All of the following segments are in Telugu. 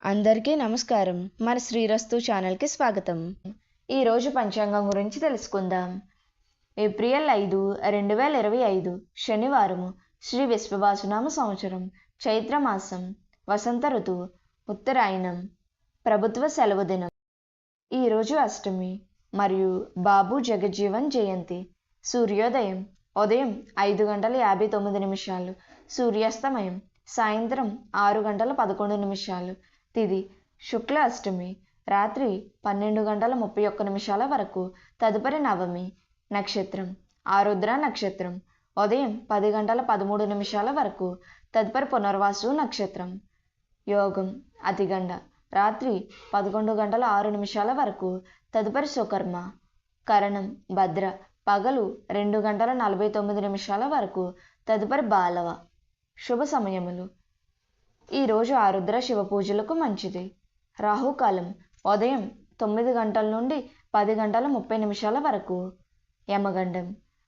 అందరికీ నమస్కారం. మన శ్రీరస్తు ఛానల్కి స్వాగతం. ఈరోజు పంచాంగం గురించి తెలుసుకుందాం. ఏప్రిల్ 5, 2025 శనివారం, శ్రీ విశ్వవాసునామ సంవత్సరం, చైత్రమాసం, వసంత ఋతువు, ఉత్తరాయణం, ప్రభుత్వ సెలవు దినం. ఈరోజు అష్టమి మరియు బాబు జగజ్జీవన్ జయంతి. సూర్యోదయం ఉదయం 5:59, సూర్యాస్తమయం సాయంత్రం 6:11. తిథి శుక్ల అష్టమి, రాత్రి 12:31 వరకు. తదుపరి నవమి. నక్షత్రం ఆరుద్ర నక్షత్రం, ఉదయం 10:13 వరకు. తదుపరి పునర్వాసు నక్షత్రం. యోగం అతిగండ, రాత్రి 11:06 వరకు. తదుపరి సుకర్మ. కరణం భద్ర, పగలు 2:49 వరకు. తదుపరి బాలవ. శుభ సమయములు. ఈరోజు ఆరుద్ర శివ పూజలకు మంచిది. రాహుకాలం ఉదయం 9 గంటల నుండి 10:30 వరకు. యమగండం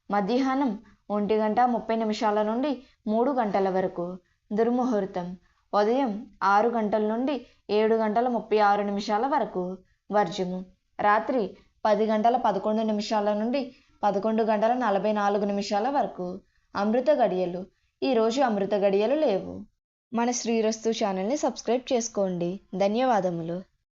మధ్యాహ్నం 1:30 నుండి 3 గంటల వరకు. దుర్ముహూర్తం ఉదయం 6 గంటల నుండి 7:36 వరకు. వర్జము రాత్రి 10:11 నుండి 11:44 వరకు. అమృత గడియలు. ఈరోజు అమృత గడియలు లేవు. మన శ్రీరస్తు ఛానల్ని సబ్స్క్రైబ్ చేసుకోండి. ధన్యవాదములు.